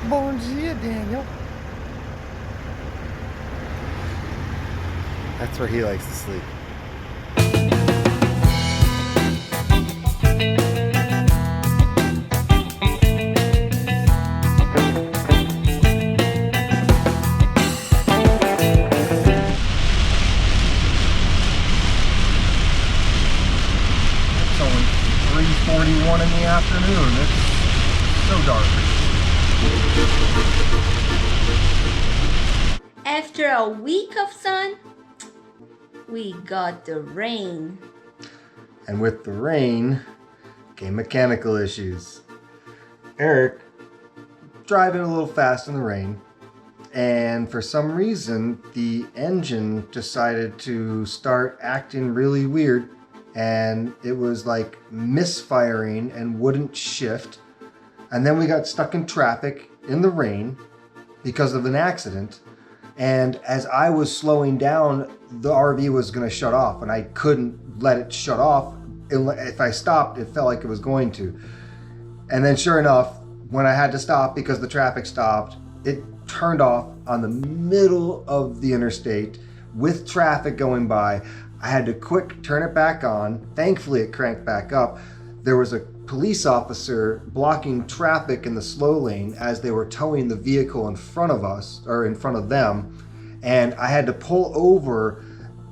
Bom dia, Daniel. That's where he likes to sleep. It's only 3:41 in the afternoon. It's so dark. After a week of sun, we got the rain. And with the rain came mechanical issues. Eric driving a little fast in the rain, and for some reason the engine decided to start acting really weird, and it was like misfiring and wouldn't shift. And then we got stuck in traffic in the rain because of an accident. And as I was slowing down, the RV was going to shut off, and I couldn't let it shut off. If I stopped, it felt like it was going to. And then sure enough, when I had to stop because the traffic stopped, it turned off on the middle of the interstate with traffic going by. I had to quick turn it back on. Thankfully, it cranked back up. There was a police officer blocking traffic in the slow lane as they were towing the vehicle in front of us, or in front of them. And I had to pull over.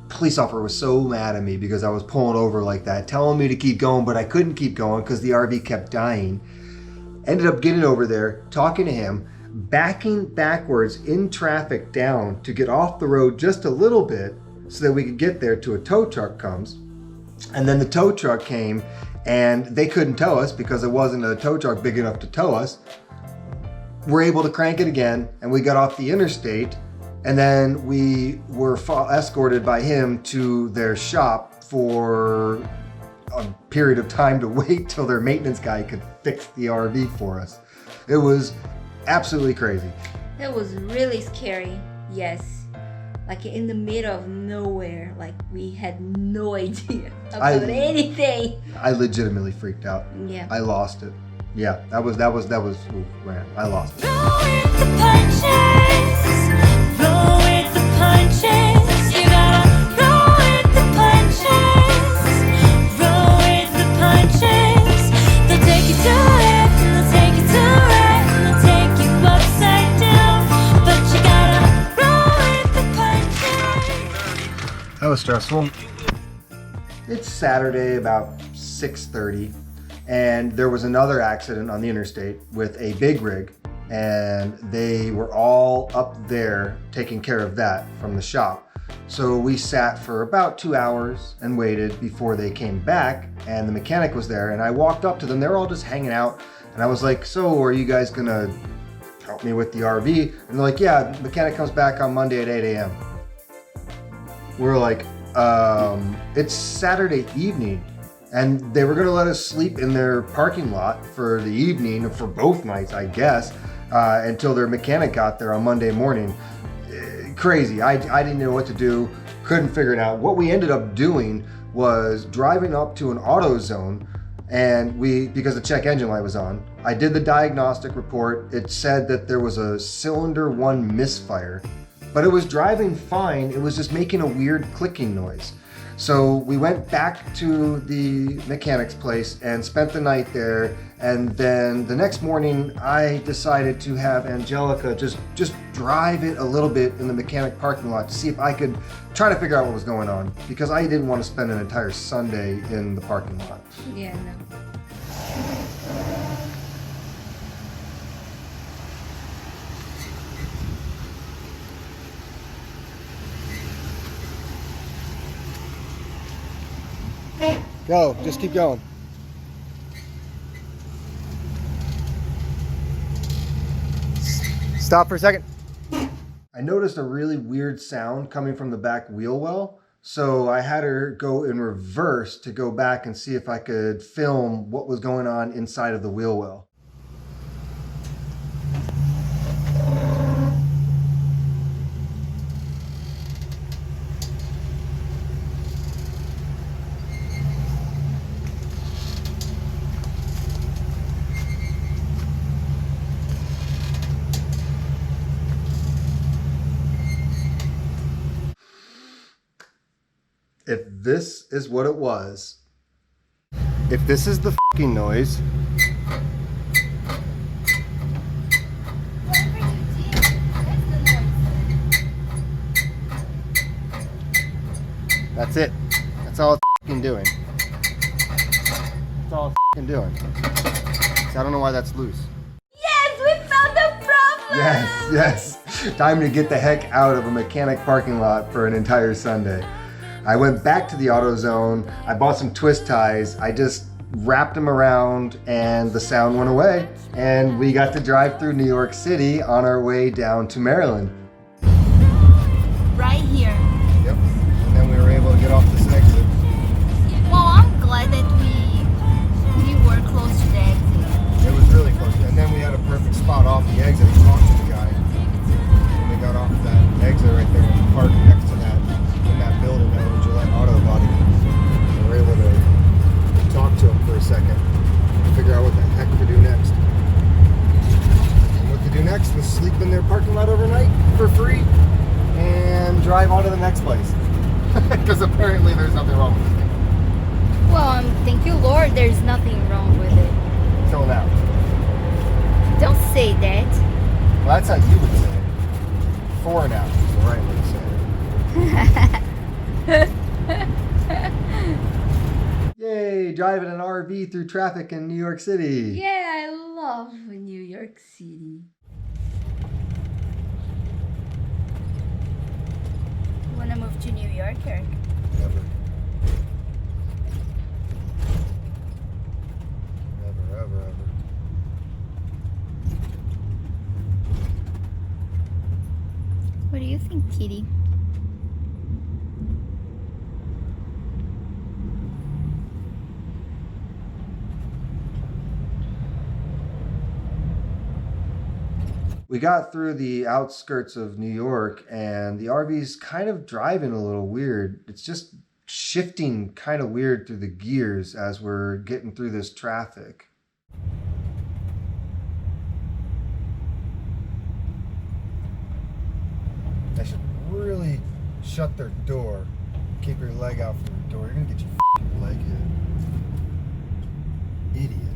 Police officer was so mad at me because I was pulling over like that, telling me to keep going, but I couldn't keep going because the RV kept dying. Ended up getting over there, talking to him, backing backwards in traffic down to get off the road just a little bit so that we could get there till a tow truck comes. And then the tow truck came, and they couldn't tow us because it wasn't a tow truck big enough to tow us. We're able to crank it again, and we got off the interstate, and then we were escorted by him to their shop for a period of time to wait till their maintenance guy could fix the RV for us. It was absolutely crazy. It was really scary, yes. Like in the middle of nowhere, like we had no idea about anything. I legitimately freaked out. Yeah. I lost it. Yeah, that was, ooh, man, I lost it. Roll with the punches. Roll with the punches. You gotta roll with the punches. Roll with the punches. They'll take you to left and they'll take you to right and they'll take you upside down. But you gotta roll with the punches. That was stressful. It's Saturday about 6:30, and there was another accident on the interstate with a big rig, and they were all up there taking care of that from the shop. So we sat for about 2 hours and waited before they came back, and the mechanic was there, and I walked up to them. They were all just hanging out, and I was like, so are you guys gonna help me with the RV? And they're like, yeah, the mechanic comes back on Monday at 8 a.m. We're like, it's Saturday evening, and they were gonna let us sleep in their parking lot for the evening, for both nights, I guess, until their mechanic got there on Monday morning. Crazy. I didn't know what to do, couldn't figure it out. What we ended up doing was driving up to an AutoZone, and because the check engine light was on, I did the diagnostic report. It said that there was a cylinder 1 misfire, but it was driving fine. It was just making a weird clicking noise. So we went back to the mechanic's place and spent the night there. And then the next morning, I decided to have Angelica just drive it a little bit in the mechanic parking lot to see if I could try to figure out what was going on, because I didn't want to spend an entire Sunday in the parking lot. Yeah, no. Go, just keep going. Stop for a second. I noticed a really weird sound coming from the back wheel well, so I had her go in reverse to go back and see if I could film what was going on inside of the wheel well. if this is what it was, if this is the fucking noise, that's it. That's all it's fucking doing. That's all it's fucking doing. So I don't know why that's loose. Yes, we found the problem! Yes. Time to get the heck out of a mechanic parking lot for an entire Sunday. I went back to the AutoZone. I bought some twist ties. I just wrapped them around and the sound went away. And we got to drive through New York City on our way down to Maryland. Right here. Yep. And then we were able to get off this exit. Well, I'm glad that we were close to the exit. It was really close. And then we had a perfect spot off the exit to talk to the guy. And we got off that exit right there and parked next to that, in that building, that little Gillette Auto Body. We were able to talk to him for a second and figure out what the heck to do next. And what to do next was sleep in their parking lot overnight for free and drive on to the next place. Because apparently there's nothing wrong with it. Well, thank you, Lord, there's nothing wrong with it. Till now. Don't say that. Well, that's how you would say it. For now is the right way to say it. Yay, driving an RV through traffic in New York City. Yeah, I love New York City. Wanna move to New York, Eric? Never. Never, ever, ever. What do you think, Kitty? We got through the outskirts of New York and the RV's kind of driving a little weird. It's just shifting kind of weird through the gears as we're getting through this traffic. They should really shut their door. Keep your leg out from the door. You're gonna get your f***ing leg hit. Idiot.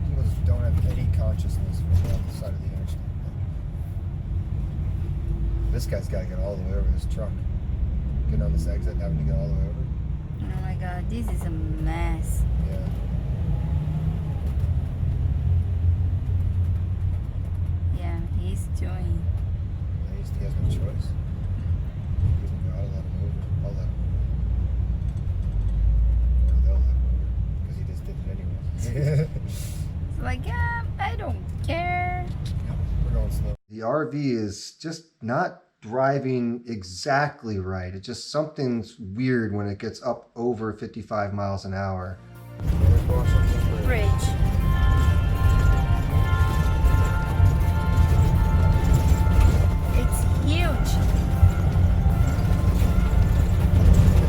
People just don't have any consciousness from the other side of the interstate. This guy's gotta get all the way over this truck. Getting on this exit and having to get all the way over. Oh my god, this is a mess. Yeah. Yeah, he's doing. He has no choice. I'll let him over. I'll let him over. Or they'll let him over. Because he just did it anyway. It's like, yeah, I don't care. We're going slow. The RV is just not driving exactly right. It just, something's weird when it gets up over 55 miles an hour. Bridge. It's huge.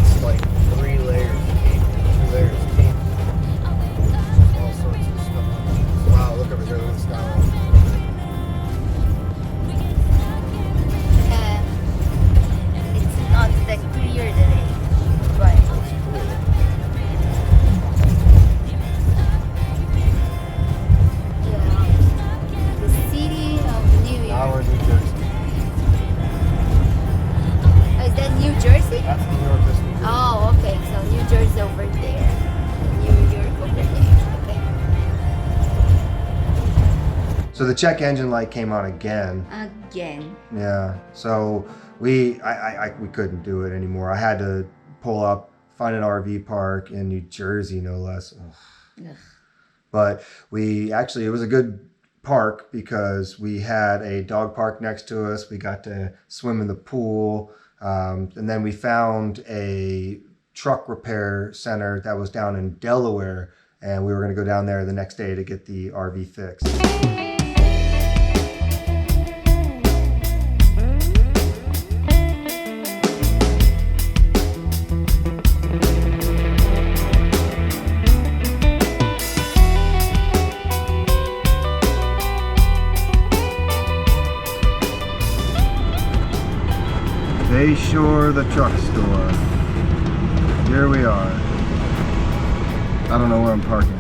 It's like 3 layers of tape, 2 layers of tape. All sorts of stuff. Wow, look over here, look at the skyline. It's not that clear today, but yeah, the city of New Now York. we're in New Jersey. Oh, is that New Jersey? That's New York, this New Jersey. Oh, okay. So New Jersey over there, New York over there. Okay. So the check engine light came on again. Again. Yeah. So we couldn't do it anymore. I had to pull up, find an RV park in New Jersey, no less. Ugh. Ugh. But it was a good park because we had a dog park next to us. We got to swim in the pool. And then we found a truck repair center that was down in Delaware. And we were going to go down there the next day to get the RV fixed. Bayshore, the truck store. Here we are. I don't know where I'm parking.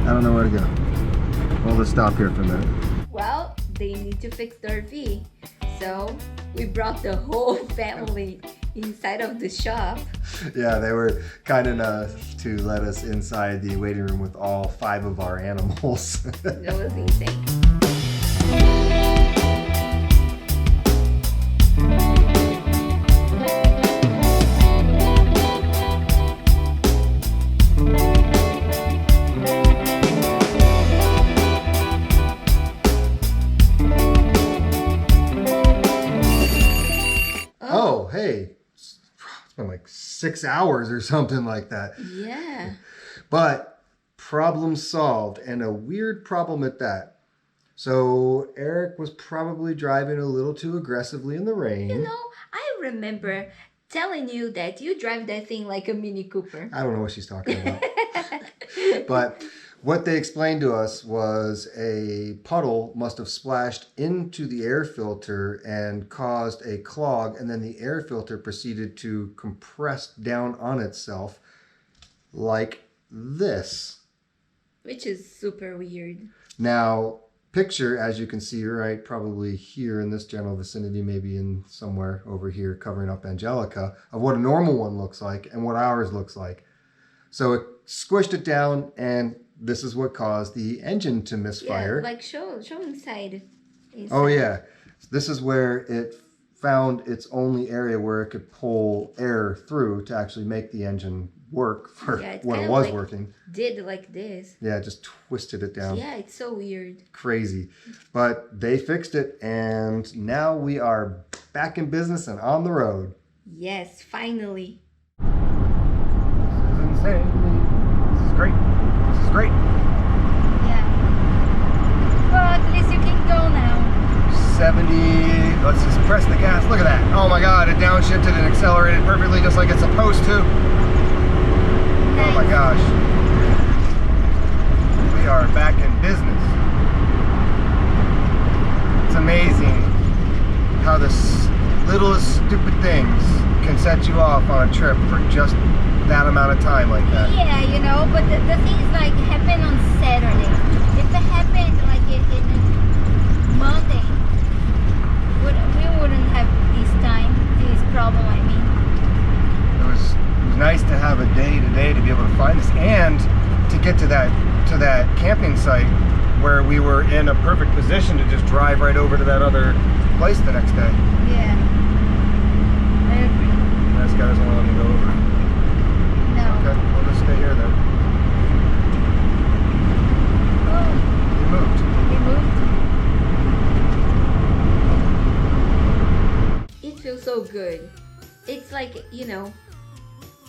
I don't know where to go. We'll just stop here for a minute. Well, they need to fix the RV. So we brought the whole family inside of the shop. Yeah, they were kind enough to let us inside the waiting room with all 5 of our animals. That was insane. Oh, hey. It's been like 6 hours or something like that. Yeah. But problem solved, and a weird problem at that. So Eric was probably driving a little too aggressively in the rain. You know, I remember telling you that you drive that thing like a Mini Cooper. I don't know what she's talking about. But what they explained to us was a puddle must have splashed into the air filter and caused a clog, and then the air filter proceeded to compress down on itself like this. Which is super weird. Now, picture, as you can see, right, probably here in this general vicinity, maybe in somewhere over here covering up Angelica, of what a normal one looks like and what ours looks like. So it squished it down, and this is what caused the engine to misfire. Yeah, like show inside. Oh yeah, this is where it found its only area where it could pull air through to actually make the engine work for when it was working. Did like this. Yeah, just twisted it down. Yeah, it's so weird. Crazy. But they fixed it, and now we are back in business and on the road. Yes, finally. This is insane. This is great. This is great. Yeah. Well, at least you can go now. 70. Let's just press the gas. Look at that. Oh my God, it downshifted and accelerated perfectly just like it's supposed to. Nice. Oh my gosh. We are back in business. It's amazing how the littlest stupid things can set you off on a trip for just that amount of time like that. Yeah, you know, but the thing is like it happened on Saturday. If it happened like in Monday, we wouldn't have this problem, I mean. It was nice to have a day today to be able to find this and to get to that camping site where we were in a perfect position to just drive right over to that other place the next day. Yeah. I agree. This guy doesn't want to let me go over. No. Okay, we'll just stay here then. Oh, He moved. he moved. It feels so good. It's like, you know,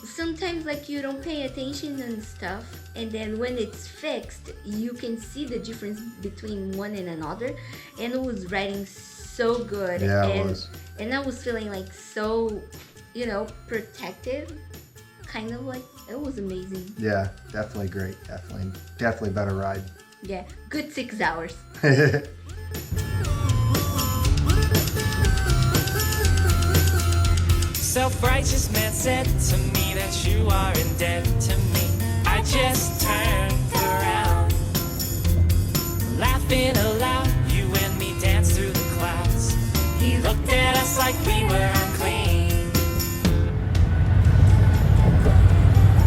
sometimes like you don't pay attention and stuff, and then when it's fixed you can see the difference between one and another, and it was riding so good. Yeah, it was. And I was feeling like so, you know, protective, kind of like it was amazing. Yeah, definitely great. Definitely better ride. Yeah, good 6 hours. Self-righteous man said to me that you are in debt to me. I just turned around, laughing aloud. You and me danced through the clouds. He looked at us like we were unclean.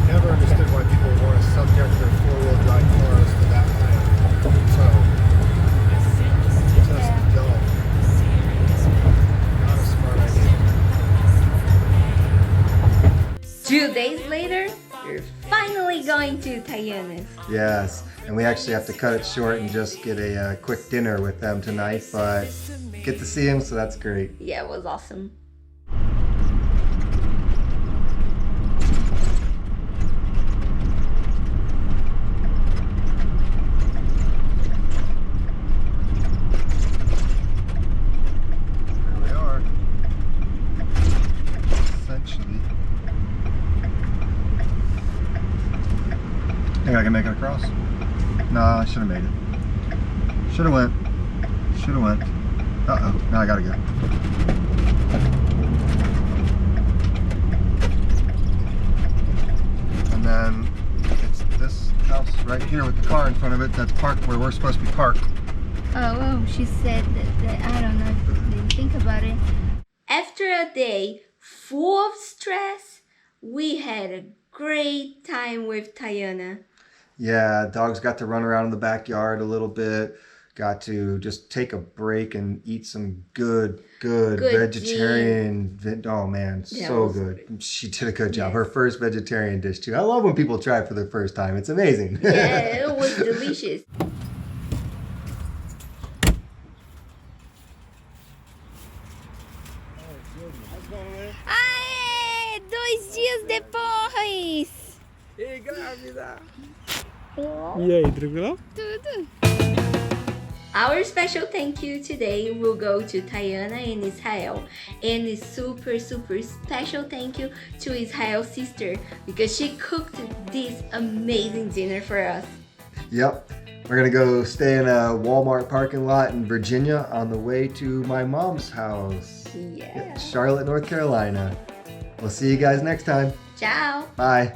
Never understood why people want to subject their four-wheel drive cars to that kind of tow. Just dumb. Not a smart idea. 2 days later, we're finally going to Tayanas. Yes, and we actually have to cut it short and just get a quick dinner with them tonight, but get to see them, so that's great. Yeah, it was awesome. There we are. Essentially. Think I can make it across? No, I should have made it. Should have went. Uh-oh, now I gotta go. And then it's this house right here with the car in front of it that's parked where we're supposed to be parked. Oh, she said that I don't know if they didn't think about it. After a day full of stress, we had a great time with Tayana. Yeah, dogs got to run around in the backyard a little bit. Got to just take a break and eat some good vegetarian. Oh man, Yeah, so it was good. She did a good job. Yes. Her first vegetarian dish too. I love when people try it for the first time. It's amazing. Yeah, it was delicious. Aê! 2 dias depois! Ei, grávida! E aí, tranquilo? Tudo. Our special thank you today will go to Tayana and Israel, and a super special thank you to Israel's sister because she cooked this amazing dinner for us. Yep. We're gonna go stay in a Walmart parking lot in Virginia on the way to my mom's house. Yeah. Charlotte, North Carolina. We'll see you guys next time. Ciao. Bye.